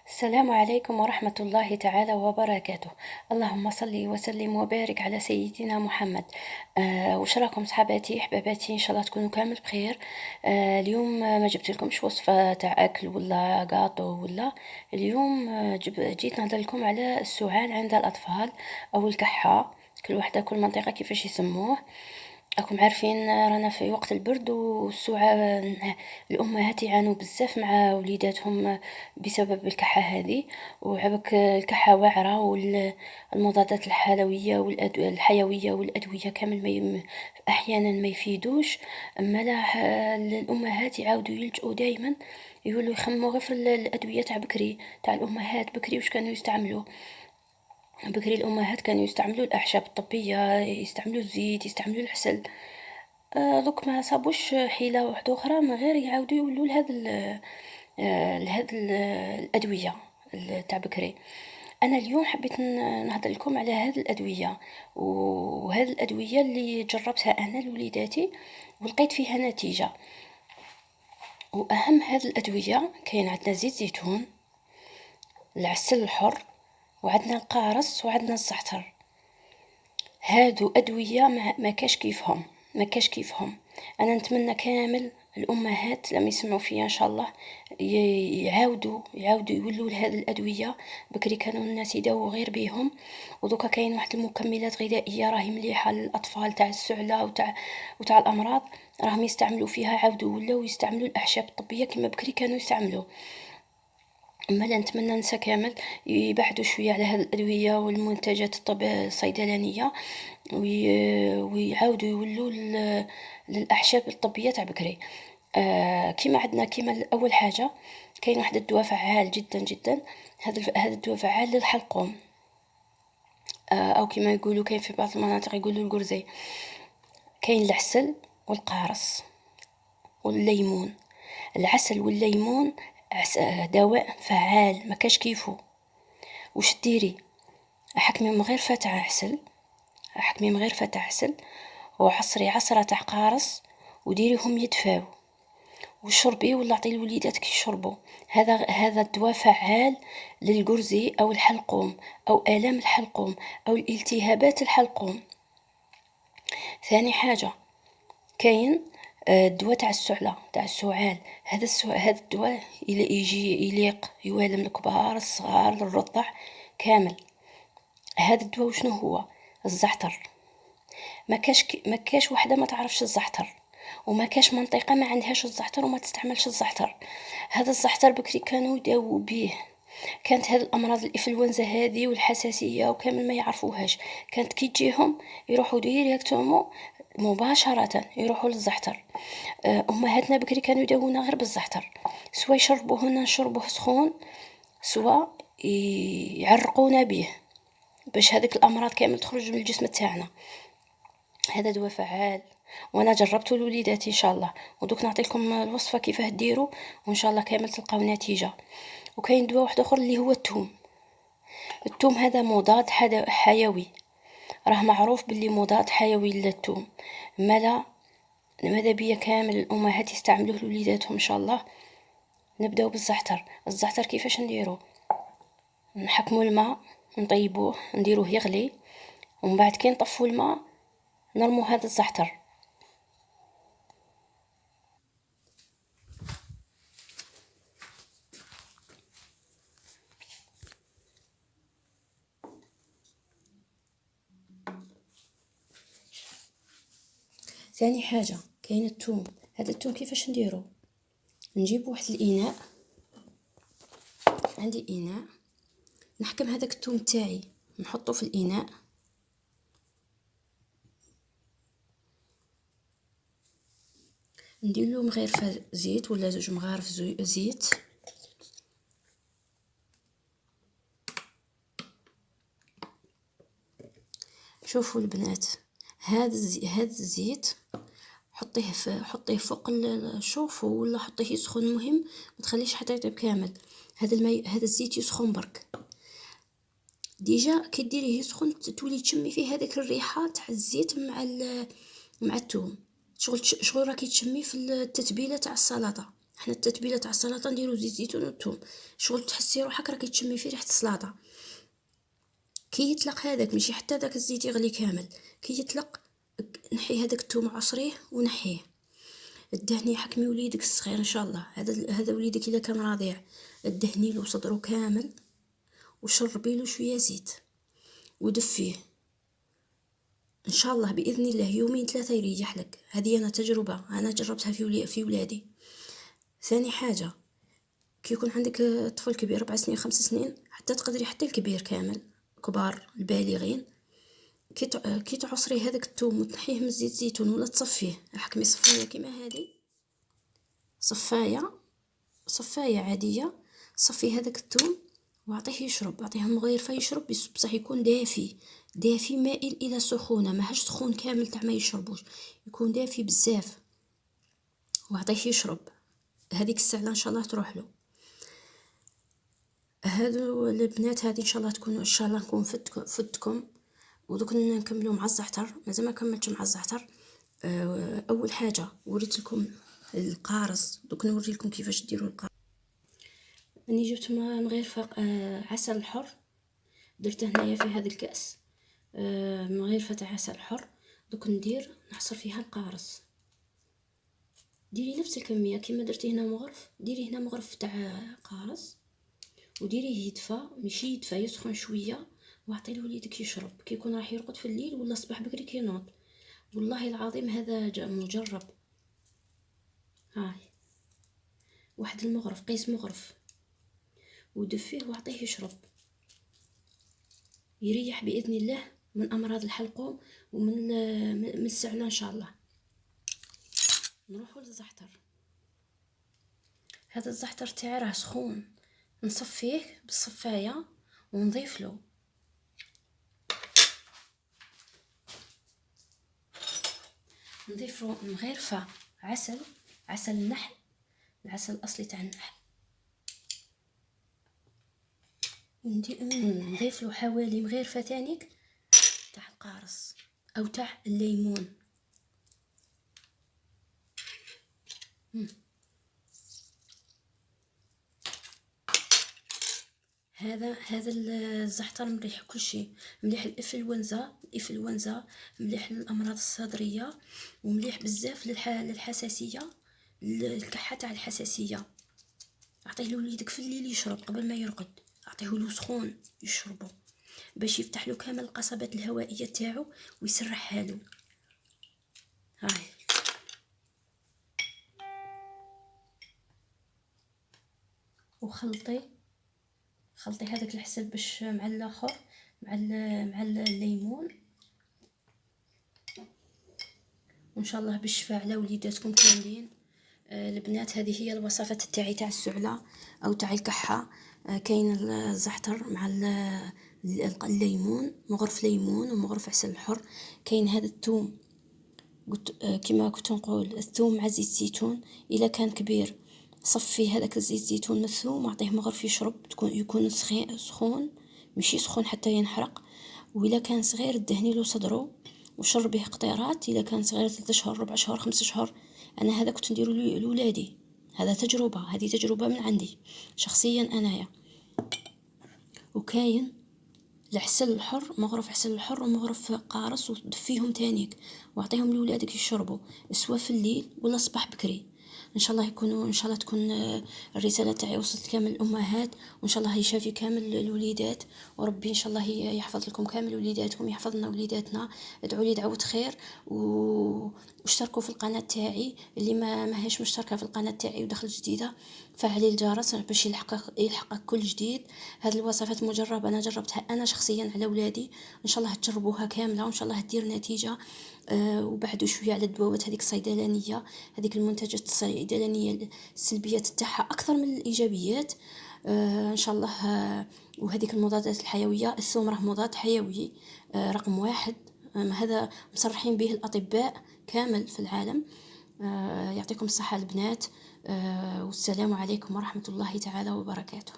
السلام عليكم ورحمة الله تعالى وبركاته. اللهم صل وسلم وبارك على سيدنا محمد. وش راكم صحباتي حباباتي؟ ان شاء الله تكونوا كامل بخير. اليوم ما جبت لكمش وصفة تاع اكل ولا قاطو ولا. اليوم جيت نهضر لكم على السعال عند الاطفال او الكحة. كل وحدة كل منطقة كيفاش يسموه. راكم عارفين رانا في وقت البرد والسعال، الامهات يعانوا بزاف مع وليداتهم بسبب الكحة هذه. وعبك الكحة واعرة والمضادات الحيوية والأدوية كامل أحيانا ما يفيدوش. أما الأمهات يعاودوا يلجؤوا دائما، يقولوا يخموا غير في الأدوية تاع بكري، تاع الأمهات بكري واش كانوا يستعملوا. بكري الأمهات كانوا يستعملوا الأعشاب الطبية، يستعملوا الزيت، يستعملوا العسل. دوك ما صابوش حيلة واحدة أخرى ما غير يعاودوا يولوا لهاد الأدوية تاع بكري. أنا اليوم حبيت نهضر لكم على هاد الأدوية، وهاد الأدوية اللي جربتها أنا لوليداتي ولقيت فيها نتيجة. وأهم هاد الأدوية كاين عندنا زيت زيتون، العسل الحر، وعندنا القارص، وعندنا الزعتر. هادو أدوية ما كاش كيفهم، ما كاش كيفهم. أنا نتمنى كامل الأمهات لما يسمعوا فيا إن شاء الله يعاودوا يولوا لهذه الأدوية. بكري كانوا الناس يداووا غير بيهم، ودوكا كاين واحد المكملات غذائية راهي مليحة للأطفال تاع السعلة وتاع الأمراض، راهم يستعملوا فيها. عاودوا ولاو يستعملوا الأعشاب الطبية كما بكري كانوا يستعملوا. أما لا نتمنى نسا كامل يبعدوا شوية على هذه الأدوية والمنتجات الصيدلانية، ويعاودوا يولوا للأعشاب الطبية تاع بكري. كيما عندنا كيما أول حاجة كاين واحد الدواء فعال جدا جدا. هذا الدواء فعال للحلقوم، أو كيما يقولوا كاين في بعض المناطق يقولوا القرزي. كاين العسل والقارص والليمون. العسل والليمون دواء فعال ما كاش كيفو. وش ديري؟ حكمي من غير فتح عسل، وعصري عصرة تاع قارص، وديريهم يدفاو وشربي ولا عطي لوليداتك يشربوا. هذا الدواء فعال للقرزي او الحلقوم او الام الحلقوم او الالتهابات الحلقوم. ثاني حاجة كاين الدواء تاع السعلة تاع السعال. هذا الدواء يجي يليق يوالم الكبار الصغار للرضع كامل. هذا الدواء وشنو هو؟ الزعتر. ما كاش وحده ما تعرفش الزعتر، وما كاش منطقه ما عندهاش الزعتر وما تستعملش الزعتر. هذا الزعتر بكري كانوا يداووا به. كانت هذه الامراض الانفلونزا هذه والحساسيه وكامل ما يعرفوهاش، كانت كي تجيهم يروحوا ديريكتومون مباشره يروحوا للزعتر. امهاتنا بكري كانوا يداوونا غير بالزعتر، سواء يشربوه لنا نشربوه سخون، سواء يعرقونا به باش هذيك الامراض كامل تخرج من الجسم تاعنا. هذا دواء فعال وانا جربته لوليداتي ان شاء الله، ودوك نعطي لكم الوصفه كيفاه ديروا وان شاء الله كامل تلقاو نتيجه. وكاين دواء واحد اخر اللي هو الثوم. الثوم هذا مضاد حيوي، راه معروف باللي مضاد حيوي للثوم. ماذا بيا كامل الامهات يستعملوه لوليداتهم ان شاء الله. نبداو بالزعتر. الزعتر كيفاش نديرو؟ نحكموا الماء، نطيبوه، نديروه يغلي، ومن بعد كي نطفوا الماء نرمو هذا الزعتر. ثاني حاجة كاين الثوم. هذا الثوم كيفاش نديرو؟ نجيب واحد الإناء، عندي إناء، نحكم هذاك الثوم تاعي نحطه في الإناء، نديرلو مغرفة زيت ولا 2 مغارف زيت. شوفوا البنات، هذا الزيت حطيه فوق شوفوا ولا حطيه يسخن، المهم ما تخليش حتى يطيب كامل. هذا الماء هذا الزيت يسخن برك. ديجا كي ديريه يسخن تولي تشمي فيه هذيك الريحه تاع الزيت مع الثوم. شغل راكي تشمي في التتبيله تاع السلطه. حنا التتبيله تاع السلطه نديرو زيت زيتون والثوم، شغل تحسي روحك راكي تشمي فيه ريحه السلطه. كي يطلق هذاك ماشي حتى داك الزيت يغلي كامل، كي يطلق نحي هذاك الثوم عصريه ونحيه، الدهني حكمي وليدك الصغير ان شاء الله، هذا وليدك اذا كان رضيع الدهني له صدره كامل وشربي له شويه زيت ودفيه ان شاء الله باذن الله يومين ثلاثه يريح لك. هذه انا تجربه انا جربتها في ولادي. ثاني حاجه، كي يكون عندك طفل كبير 4 سنين 5 سنين حتى تقدري حتى الكبير كامل كبار البالغين، كي تعصري هذاك الثوم وتنحيه من الزيت زيتون ولا تصفيه، حكمي صفايه كيما هذه، صفايه عاديه، صفي هذاك الثوم واعطيه يشرب، اعطيه مغيرفه يشرب بصح يكون دافي مائل الى سخونه، ماهش سخون كامل تاع ما يشربوش، يكون دافي بزاف واعطيه يشرب. هذيك الساعه ان شاء الله تروح له. هادو البنات هذه ان شاء الله تكونوا ان شاء الله نكون فدتكم. ودوك نكملوا مع الزعتر، مازال ما كملتش مع الزعتر. اول حاجه وريت لكم القارص، دوك نوري لكم كيفاش ديروا القارص. اني جبت مغرفه عسل الحر، درته هنايا في هذا الكاس مغرفه تاع عسل حر. دوك نحصر فيها القارص، ديري نفس الكميه كيما درتي هنا مغرف، ديري هنا مغرف تاع قارص وديريه يدفى، ماشي يدفى يسخن شويه، واعطي لوليدك يشرب كي يكون راح يرقد في الليل ولا الصباح بكري كي ينوض. والله العظيم هذا مجرب. هاي واحد المغرف، قيس مغرف ودفيه واعطيه يشرب، يريح باذن الله من امراض الحلقوم ومن السعله ان شاء الله. نروحوا للزعتر. هذا الزعتر تاعي راه سخون، نصفيه بالصفايه ونضيف له مغرفه عسل النحل، العسل الاصلي تاع النحل، نضيف له حوالي مغرفه تانيك تاع القارص او تاع الليمون. هذا الزعتر مليح كل شيء، مليح الانفلونزا، مليح للامراض الصدريه، ومليح بزاف للحساسيه، الكحه تاع الحساسيه. اعطيه لوليدك في الليل يشرب قبل ما يرقد، اعطيه له سخون يشربه باش يفتح له كامل القصبات الهوائيه تاعو ويسرحها له. هاي وخلطي هذاك العسل باش مع الاخر مع الليمون، وان شاء الله بالشفاء على وليداتكم كاملين. البنات هذه هي الوصفات تاعي تاع السعله او تاع الكحه. كاين الزعتر مع الليمون، مغرف ليمون ومغرف عسل الحر. كاين هذا الثوم قلت كما كنت نقول، الثوم مع زيت زيتون. اذا كان كبير صفي هذاك الزيت زيتون من الثوم واعطيه مغرف يشرب، يكون سخون ماشي سخون حتى ينحرق. وإلا كان صغير دهني له صدره وشربيه قطيرات. إذا كان صغير 3 شهور 4 شهور 5 شهور. أنا هذا كنت نديرو لولادي، هذا تجربة، هذه تجربة من عندي شخصيا أنايا. وكاين العسل الحر، مغرف عسل الحر ومغرف قارص ودفيهم تانيك واعطيهم لولادك يشربوا سواء في الليل ولا صباح بكري. ان شاء الله يكونوا، ان شاء الله تكون الرساله تاعي وصلت كامل الامهات، وان شاء الله يشافي كامل الوليدات، وربي ان شاء الله يحفظ لكم كامل وليداتكم، يحفظ لنا وليداتنا. ادعوا لي دعوه خير واشتركوا في القناه تاعي، اللي ما هيش مشتركه في القناه تاعي ودخل جديده فعلي الجرس باش يلحقك كل جديد. هذه الوصفات مجربه، انا جربتها انا شخصيا على اولادي، ان شاء الله تجربوها كامله وان شاء الله تدير نتيجه. وبعدوا شويه على الدواوات هذيك الصيدلانيه، هذيك المنتجات الصيدلانيه السلبيات تاعها اكثر من الايجابيات. ان شاء الله. وهذيك المضادات الحيويه، الثوم راه مضاد حيوي رقم 1، هذا مصرحين به الاطباء كامل في العالم. يعطيكم الصحه البنات، والسلام عليكم ورحمه الله تعالى وبركاته.